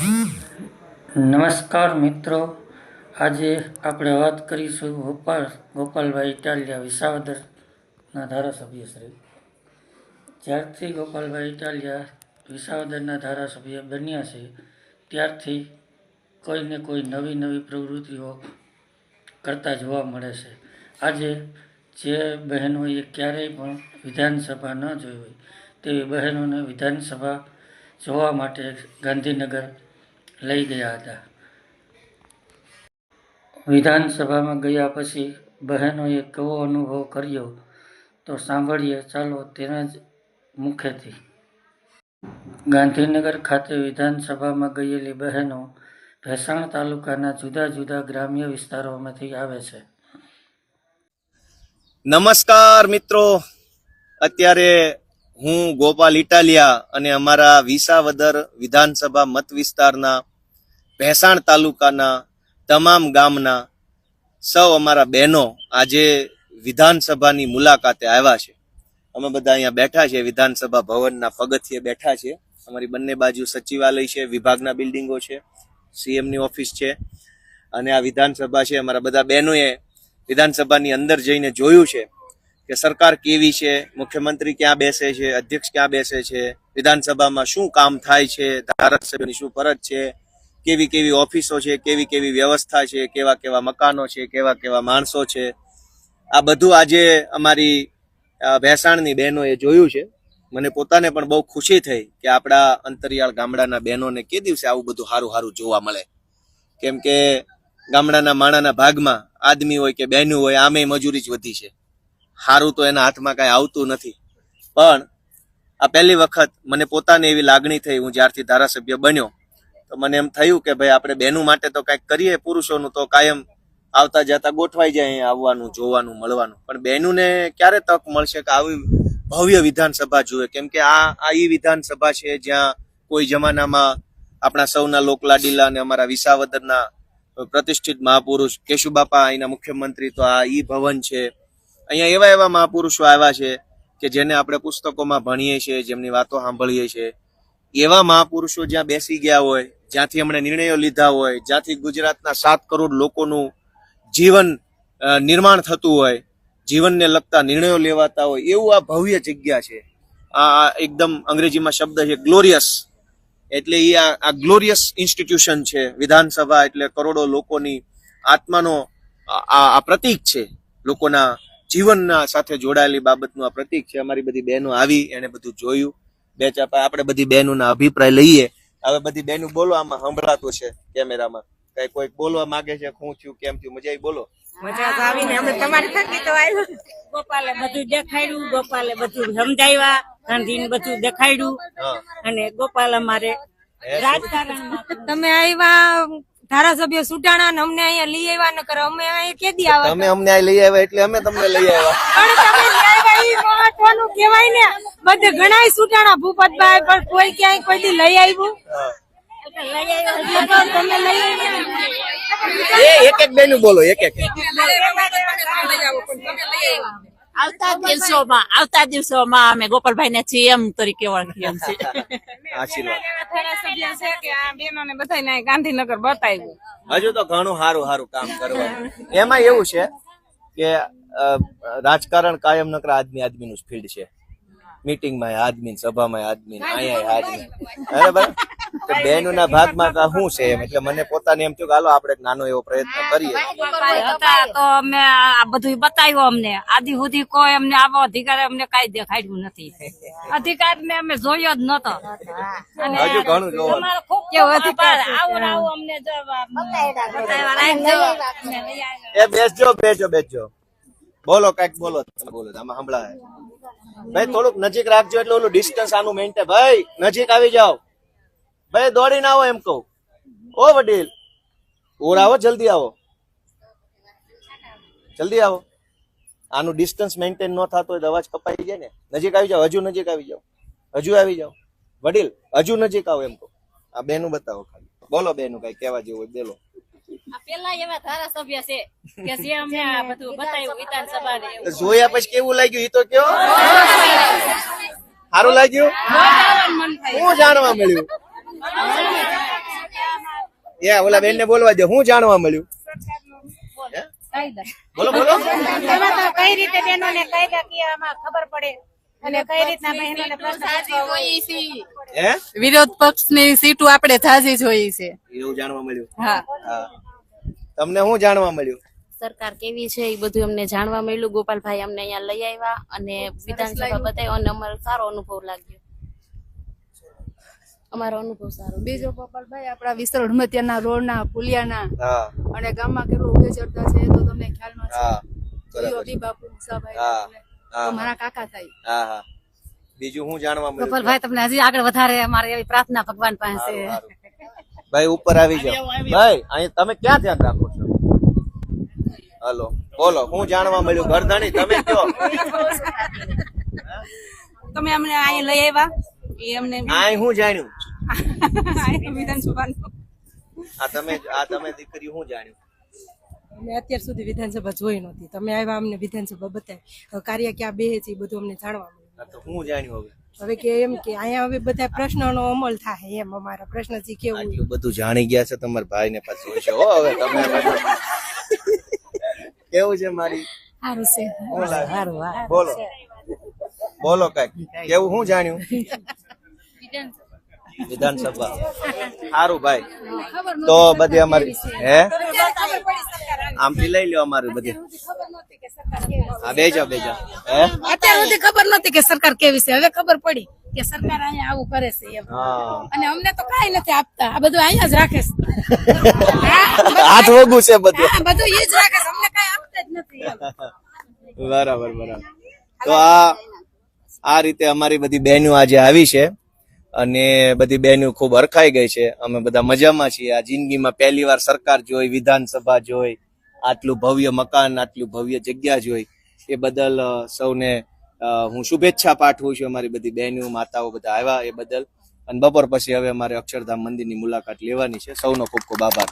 નમસ્કાર મિત્રો, આજે આપણે વાત કરીશું ગોપાલભાઈ ઇટાલિયા વિસાવદરના ધારાસભ્ય શ્રી. જ્યારથી ગોપાલભાઈ ઇટાલિયા વિસાવદરના ધારાસભ્ય બન્યા છે ત્યારથી કોઈને કોઈ નવી પ્રવૃત્તિઓ કરતા જોવા મળે છે. આજે જે બહેનોએ ક્યારેય પણ વિધાનસભા ન જોઈ હોય તેવી બહેનોને વિધાનસભા જોવા માટે ગાંધીનગર લઈ ગયા હતા. વિધાનસભામાં ગયા પછી બહેનોએ કેવો અનુભવ કર્યો તો સાંભળીએ ચાલો તેના જ મુખેથી. ગાંધીનગર ખાતે વિધાનસભામાં ગયેલી બહેનો ભેસાણ તાલુકાના જુદા જુદા ગ્રામ્ય વિસ્તારોમાંથી આવે છે. નમસ્કાર મિત્રો, અત્યારે હું ગોપાલ ઇટાલિયા અને અમારા વિસાવદર વિધાનસભા મત વિસ્તારના ભેસાણ તાલુકાના તમામ ગામના સૌ અમારા બહેનો આજે વિધાનસભાની મુલાકાતે આવ્યા છે. અમે બધા અહીંયા બેઠા છે, વિધાનસભા ભવનના પગથિયે બેઠા છે. અમારી બંને બાજુ સચિવાલય છે, વિભાગના બિલ્ડિંગો છે, સીએમની ઓફિસ છે અને આ વિધાનસભા છે. અમારા બધા બહેનોએ વિધાનસભાની અંદર જઈને જોયું છે કે સરકાર કેવી છે, મુખ્યમંત્રી ક્યાં બેસે છે, અધ્યક્ષ ક્યાં બેસે છે, વિધાનસભામાં શું કામ થાય છે, ધારાસભ્યની શું ફરજ છે, કેવી કેવી ઓફિસો છે, કેવી કેવી વ્યવસ્થા છે, કેવા કેવા મકાનો છે, કેવા કેવા માણસો છે. આ બધું આજે અમારી ભેસાણની બહેનોએ જોયું છે. મને પોતાને પણ બહુ ખુશી થઈ કે આપણા અંતરિયાળ ગામડાના બહેનોને કે દિવસે આવું બધું સારું જોવા મળે. કેમ કે ગામડાના માણાના ભાગમાં આદમી હોય કે બહેનું હોય આમે મજૂરી જ વધી છે. સારું તો એના હાથમાં કાંઈ આવતું નથી. પણ આ પહેલી વખત મને પોતાને એવી લાગણી થઈ, હું જ્યારથી ધારાસભ્ય બન્યો તો મને એમ થયું કે ભાઈ આપણે બહેનો માટે તો કંઈક કરીએ. પુરુષોનું તો કાયમ આવતા જતા ગોઠવાઈ જાય અહીંયા આવવાનું, જોવાનું, મળવાનું. પણ બહેનોને ક્યારે તક મળશે કે આવી ભવ્ય વિધાનસભા જુએ? કેમ કે આ ઈ વિધાનસભા છે જ્યાં કોઈ જમાનામાં આપણા સૌના લોકલાડીલા અને અમારા વિસાવદરના પ્રતિષ્ઠિત મહાપુરુષ કેશુબાપા અહીંના મુખ્યમંત્રી, તો આ ઈ ભવન છે. અહીંયા એવા મહાપુરુષો આવ્યા છે કે જેને આપણે પુસ્તકોમાં ભણીએ છીએ, જેમની વાતો સાંભળીએ છીએ. એવા મહાપુરુષો જ્યાં બેસી ગયા હોય, જ્યાંથી એમણે નિર્ણયો લીધા હોય, જ્યાંથી ગુજરાતના 7 કરોડ લોકોનું જીવન નિર્માણ થતું હોય, જીવનને લગતા નિર્ણયો લેવાતા હોય, એવું આ ભવ્ય જગ્યા છે. આ એકદમ અંગ્રેજીમાં શબ્દ છે ગ્લોરિયસ. એટલે એ આ ગ્લોરિયસ ઇન્સ્ટિટ્યુશન છે. વિધાનસભા એટલે કરોડો લોકોની આત્માનો આ પ્રતીક છે, લોકોના જીવનના સાથે જોડાયેલી બાબતનું આ પ્રતીક છે. અમારી બધી બહેનો આવી, એને બધું જોયું. આપણે બધી બહેનોના અભિપ્રાય લઈએ. હવે બધી બહેનો બોલો, આમાં સંભળાતું છે કેમેરામાં. કઈ કોઈ બોલવા માંગે છે? શું થયું, કેમ થયું, મજા આવી? બોલો. મજા આવીને અમે તમારી થકી તો આવ્યું. ગોપાલે બધું દેખાડ્યું, ગોપાલે બધું સમજાવ્યા, ગાંધીને બધું દેખાડ્યું. અને ગોપાલ અમારે રાજકારણમાં તમે આવ્યા ધારાસભ્ય સુટાણા ને અમને અહીંયા લઈ આવ્યા, ન કરો અમે અહીંયા કેદી આવ્યા? તમે અમને અહીં લઈ આવ્યા એટલે અમે તમને લઈ આવ્યા. પણ તમે લઈ આવ્યા ઈ મહત્વનું કહેવાય ને. બધે ઘણાય સુટાણા ભૂપતભાઈ, પણ કોઈ ક્યાંય કોઈ દી લઈ આવ્યું? તમે લઈ આવ્યા એક બેનું બોલો, એક આવતા દિવસોમાં અમે ગોપાલભાઈ ને સીએમ તરીકે ઓળખીએ છીએ. આશીર્વાદ. ધારાસભ્ય છે કે આ બેનોને બધાને ગાંધીનગર બતાવ્યું. હજુ તો ઘણું સારું કામ કરવાનું. એમાં એવું છે કે રાજકારણ કાયમ નકરા આદમીનું જ ફિલ્ડ છે. મીટિંગમાં આદમી, સભામાં આદમી, અહીંયા આદમી. બરાબર. બહેનોના ભાગમાં શું છે એમ, એટલે મને પોતાને એમ થયું કે હાલો આપણે નાનો એવો પ્રયત્ન કરીએ. તો અમે આ બધું બતાવ્યું. અમને આદિ સુધી કોઈ અમને આવો અધિકાર અમને કઈ દેખાડ્યું નથી. અધિકાર ને અમે જોયો જ નતો. હજુ ઘણું જોવાનું. બેસજો. બોલો, કઈક બોલો. આમાં સંભળાય. ભાઈ થોડુંક નજીક રાખજો, એટલે ઓલું ડિસ્ટન્સ આનું મેન્ટેન. ભાઈ નજીક આવી જાઓ. ભાઈ દોડીને આવો એમ કહું. ઓ વડીલ, આવો, જલ્દી આવો. આનું ડિસ્ટન્સ મેન્ટેન ન થતો હોય તો અવાજ કપાઈ જાય ને. નજીક આવી જાઓ, હજુ નજીક આવી જાઓ. વડીલ હજુ નજીક આવો એમ કહું. આ બેનું બતાવો ખાલી. બોલો બેનું, કઈ કહેવા જેવું હોય બોલો. પેલા એવા ધારાસભ્ય છે કે જે અમને આ બધું બતાવ્યું વિધાનસભાને. જોયા પછી કેવું લાગ્યું એ તો કયો? સારું લાગ્યું? શું જાણવા મળ્યું? ઓલા બેન ને બોલવા દો. શું જાણવા મળ્યું? બોલો બોલો. એમાં તો કઈ રીતે બહેનોને કાયદાકીયમાં ખબર પડે અને કઈ રીતના બહેનોને પ્રશ્ન હે વિરોધ પક્ષની સીટો આપણે થાજી જોઈએ છે. એવું જાણવા મળ્યું. હા, હા, તમને શું જાણવા મળ્યું? સરકાર કેવી છે એ બધું અમને જાણવા મળ્યું. ગોપાલભાઈ અમને અહીંયા લઈ આવ્યા અને વિધાનસભા બતાવ્યો અને અમારો સારો અનુભવ લાગ્યો. અમારો અનુભવ સારો. બીજો ગોપાલભાઈ આપણા વિસ્તર હડમતિયાના રોડના પુલિયાના હા અને ગામમાં કેટલું ઉભે ચડતા છે તો તમને ખ્યાલ ન છે. હા યોગી બાપુ મુસાભાઈ હા, તો મારા કાકા થાય. હા હા. બીજું શું જાણવા મળ્યું? ગોપાલભાઈ તમને હજી આગળ વધારે અમારે એવી પ્રાર્થના ભગવાન પાસે. ભાઈ ઉપર આવી જાઓ. ભાઈ અહીં તમે ક્યાં ધ્યાન રાખો છો? હલો બોલો, શું જાણવા મળ્યું? ગરદાણી તમે કયો. તમે અમને અહીં લઈ આવ્યા એ અમને આય શું જાણ્યું? વિધાનસભાનું આ તમે દીકરી શું જાણ્યું? અમે અત્યાર સુધી વિધાનસભા જોઈ નહોતી. તમે આવ્યા અમને વિધાનસભા બતાવી કાર્ય ક્યાં બે છે એ બધું અમને જાણવા મળ્યું. આ તો શું જાણ્યું હવે? હવે કે એમ કે અહીંયા હવે બધા પ્રશ્નોનો અમલ થાય એમ અમારા પ્રશ્ન છે કેવું આટલું બધું જાણી ગયા છે તમારા ભાઈ ને પાછું છે હો. હવે તમે કેવું છે મારી? સારું છે. શું લાગે? બોલો બોલો કઈક કેવું શું જાણ્યું? વિધાનસભા સારું ભાઈ. તો બધી અમારી હે આમથી લઈ લ્યો અમારું બધી. હા બેજા બેજા. હે અત્યાર સુધી ખબર નહોતી કે સરકાર કેવી છે. હવે ખબર પડી કે સરકાર અહીંયા આવું કરે છે એમ. હા અને અમને તો કાંઈ નથી આપતા. આ બધું અહીંયા જ રાખે છે. હાથ વગું છે બધું. આ બધું એ જ રાખે છે. અમને કાંઈ આપતા જ નથી એમ. બરાબર બરાબર. તો આ રીતે અમારી બધી બહેનો આજે આવી છે અને બધી બહેનો ખૂબ હરખાઈ ગઈ છે. અમે બધા મજામાં છીએ. આ જિંદગીમાં પહેલી વાર સરકાર જોઈ, વિધાનસભા જોઈ, આટલું ભવ્ય મકાન, આટલું ભવ્ય જગ્યા જોઈ, એ બદલ સૌને હું શુભેચ્છા પાઠવું છું. અમારી બધી બહેનો માતાઓ બધા આવ્યા એ બદલ. અને બપોર પછી હવે અમારે અક્ષરધામ મંદિરની મુલાકાત લેવાની છે. સૌનો ખૂબ ખૂબ આભાર.